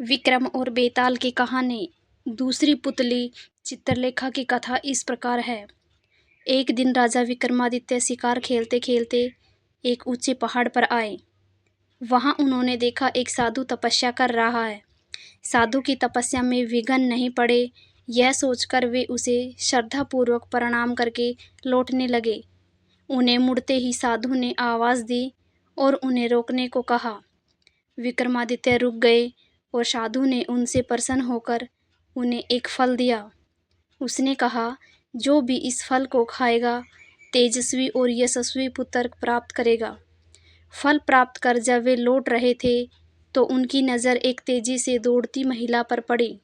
विक्रम और बेताल की कहानी। दूसरी पुतली चित्रलेखा की कथा इस प्रकार है। एक दिन राजा विक्रमादित्य शिकार खेलते खेलते एक ऊंचे पहाड़ पर आए। वहां उन्होंने देखा एक साधु तपस्या कर रहा है। साधु की तपस्या में विघ्न नहीं पड़े, यह सोचकर वे उसे श्रद्धापूर्वक प्रणाम करके लौटने लगे। उन्हें मुड़ते ही साधु ने आवाज दी और उन्हें रोकने को कहा। विक्रमादित्य रुक गए और साधु ने उनसे प्रसन्न होकर उन्हें एक फल दिया। उसने कहा, जो भी इस फल को खाएगा तेजस्वी और यशस्वी पुत्र प्राप्त करेगा। फल प्राप्त कर जब वे लौट रहे थे तो उनकी नज़र एक तेजी से दौड़ती महिला पर पड़ी।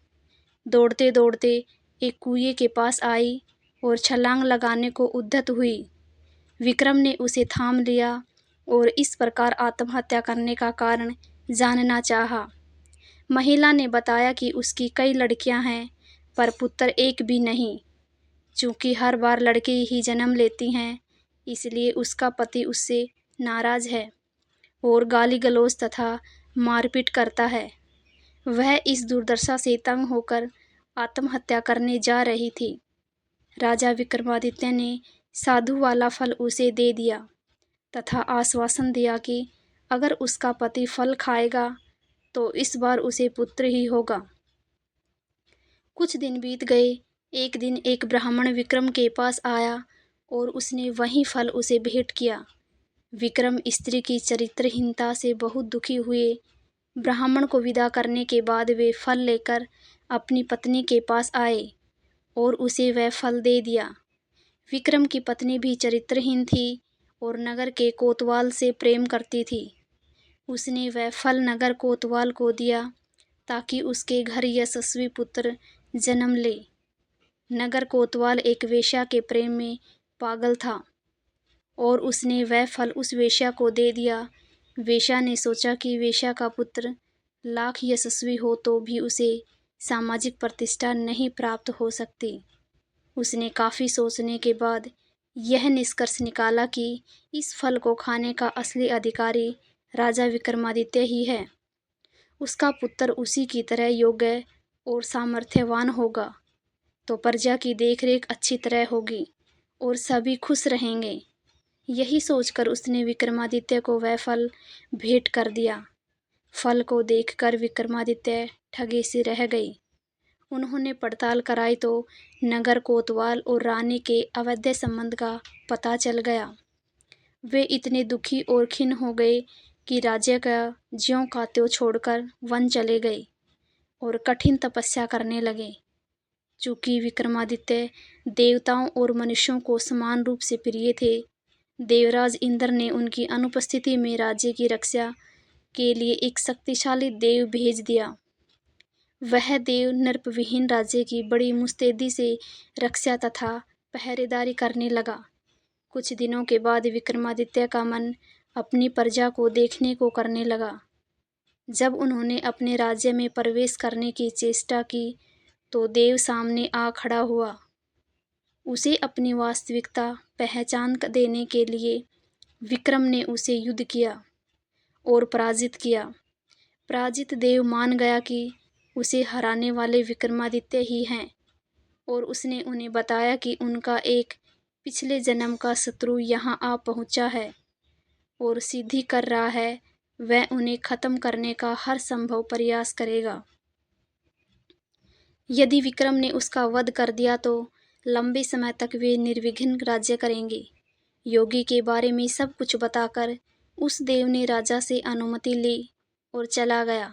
दौड़ते दौड़ते एक कुएं के पास आई और छलांग लगाने को उद्यत हुई। विक्रम ने उसे थाम लिया और इस प्रकार आत्महत्या करने का कारण जानना चाहा। महिला ने बताया कि उसकी कई लड़कियां हैं पर पुत्र एक भी नहीं। चूंकि हर बार लड़की ही जन्म लेती हैं, इसलिए उसका पति उससे नाराज है और गाली गलौज तथा मारपीट करता है। वह इस दुर्दशा से तंग होकर आत्महत्या करने जा रही थी। राजा विक्रमादित्य ने साधु वाला फल उसे दे दिया तथा आश्वासन दिया कि अगर उसका पति फल खाएगा तो इस बार उसे पुत्र ही होगा। कुछ दिन बीत गए। एक दिन एक ब्राह्मण विक्रम के पास आया और उसने वही फल उसे भेंट किया। विक्रम स्त्री की चरित्रहीनता से बहुत दुखी हुए। ब्राह्मण को विदा करने के बाद वे फल लेकर अपनी पत्नी के पास आए और उसे वह फल दे दिया। विक्रम की पत्नी भी चरित्रहीन थी और नगर के कोतवाल से प्रेम करती थी। उसने वह फल नगर कोतवाल को दिया ताकि उसके घर यशस्वी पुत्र जन्म ले। नगर कोतवाल एक वेश्या के प्रेम में पागल था और उसने वह फल उस वेश्या को दे दिया। वेश्या ने सोचा कि वेश्या का पुत्र लाख यशस्वी हो तो भी उसे सामाजिक प्रतिष्ठा नहीं प्राप्त हो सकती। उसने काफ़ी सोचने के बाद यह निष्कर्ष निकाला कि इस फल को खाने का असली अधिकारी राजा विक्रमादित्य ही है। उसका पुत्र उसी की तरह योग्य और सामर्थ्यवान होगा तो प्रजा की देखरेख अच्छी तरह होगी और सभी खुश रहेंगे। यही सोचकर उसने विक्रमादित्य को वह फल भेंट कर दिया। फल को देखकर विक्रमादित्य ठगे से रह गई। उन्होंने पड़ताल कराई तो नगर कोतवाल और रानी के अवैध संबंध का पता चल गया। वे इतने दुखी और खिन्न हो गए कि राज्य का ज्यों का त्यों छोड़कर वन चले गए और कठिन तपस्या करने लगे। चूंकि विक्रमादित्य देवताओं और मनुष्यों को समान रूप से प्रिय थे, देवराज इंद्र ने उनकी अनुपस्थिति में राज्य की रक्षा के लिए एक शक्तिशाली देव भेज दिया। वह देव नृपविहीन राज्य की बड़ी मुस्तैदी से रक्षा तथा पहरेदारी करने लगा। कुछ दिनों के बाद विक्रमादित्य का मन अपनी प्रजा को देखने को करने लगा। जब उन्होंने अपने राज्य में प्रवेश करने की चेष्टा की तो देव सामने आ खड़ा हुआ। उसे अपनी वास्तविकता पहचान देने के लिए विक्रम ने उसे युद्ध किया और पराजित किया। पराजित देव मान गया कि उसे हराने वाले विक्रमादित्य ही हैं और उसने उन्हें बताया कि उनका एक पिछले जन्म का शत्रु यहाँ आ पहुँचा है और सिद्धि कर रहा है। वह उन्हें खत्म करने का हर संभव प्रयास करेगा। यदि विक्रम ने उसका वध कर दिया तो लंबे समय तक वे निर्विघ्न राज्य करेंगे। योगी के बारे में सब कुछ बताकर उस देव ने राजा से अनुमति ली और चला गया।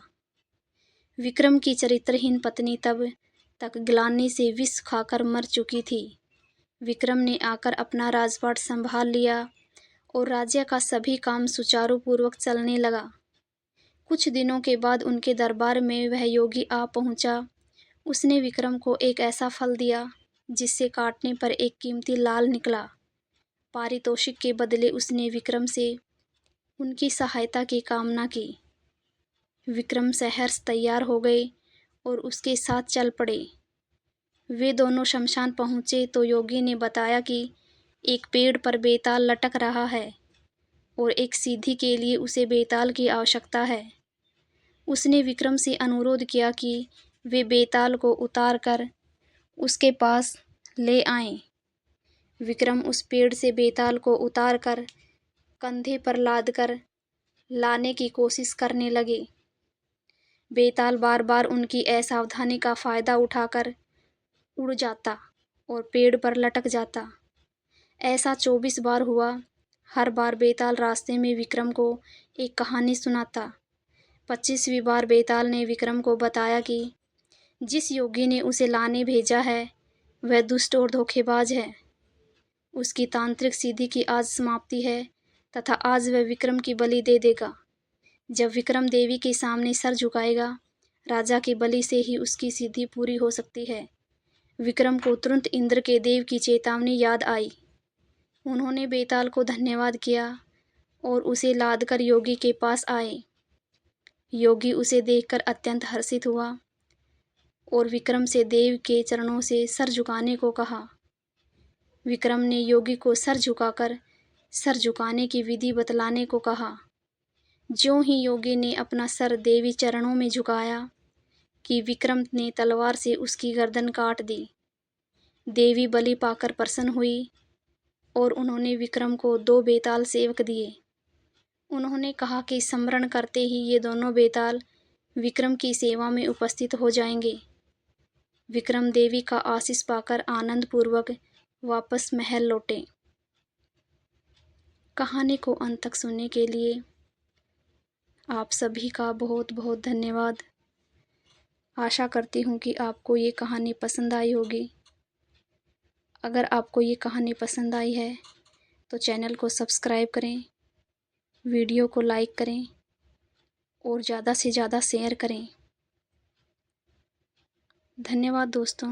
विक्रम की चरित्रहीन पत्नी तब तक ग्लानि से विष खाकर मर चुकी थी। विक्रम ने आकर अपना राजपाट संभाल लिया और राज्य का सभी काम सुचारू पूर्वक चलने लगा। कुछ दिनों के बाद उनके दरबार में वह योगी आ पहुंचा। उसने विक्रम को एक ऐसा फल दिया जिससे काटने पर एक कीमती लाल निकला। पारितोषिक के बदले उसने विक्रम से उनकी सहायता की कामना की। विक्रम सहर्ष तैयार हो गए और उसके साथ चल पड़े। वे दोनों शमशान पहुँचे तो योगी ने बताया कि एक पेड़ पर बेताल लटक रहा है और एक सिद्धि के लिए उसे बेताल की आवश्यकता है। उसने विक्रम से अनुरोध किया कि वे बेताल को उतार कर उसके पास ले आएं। विक्रम उस पेड़ से बेताल को उतार कर कंधे पर लाद कर लाने की कोशिश करने लगे। बेताल बार बार उनकी असावधानी का फायदा उठाकर उड़ जाता और पेड़ पर लटक जाता। ऐसा 24 बार हुआ। हर बार बेताल रास्ते में विक्रम को एक कहानी सुनाता। 25वीं बार बेताल ने विक्रम को बताया कि जिस योगी ने उसे लाने भेजा है वह दुष्ट और धोखेबाज है। उसकी तांत्रिक सिद्धि की आज समाप्ति है तथा आज वह विक्रम की बलि दे देगा। जब विक्रम देवी के सामने सर झुकाएगा, राजा की बलि से ही उसकी सिद्धि पूरी हो सकती है। विक्रम को तुरंत इंद्र के देव की चेतावनी याद आई। उन्होंने बेताल को धन्यवाद किया और उसे लादकर योगी के पास आए। योगी उसे देखकर अत्यंत हर्षित हुआ और विक्रम से देव के चरणों से सर झुकाने को कहा। विक्रम ने योगी को सर झुकाकर सर झुकाने की विधि बतलाने को कहा। ज्यों ही योगी ने अपना सर देवी चरणों में झुकाया कि विक्रम ने तलवार से उसकी गर्दन काट दी। देवी बलि पाकर प्रसन्न हुई और उन्होंने विक्रम को 2 बेताल सेवक दिए। उन्होंने कहा कि स्मरण करते ही ये दोनों बेताल विक्रम की सेवा में उपस्थित हो जाएंगे। विक्रम देवी का आशीष पाकर आनंद पूर्वक वापस महल लौटे। कहानी को अंत तक सुनने के लिए आप सभी का बहुत बहुत धन्यवाद। आशा करती हूँ कि आपको ये कहानी पसंद आई होगी। अगर आपको ये कहानी पसंद आई है तो चैनल को सब्सक्राइब करें, वीडियो को लाइक करें और ज़्यादा से ज़्यादा शेयर करें। धन्यवाद दोस्तों।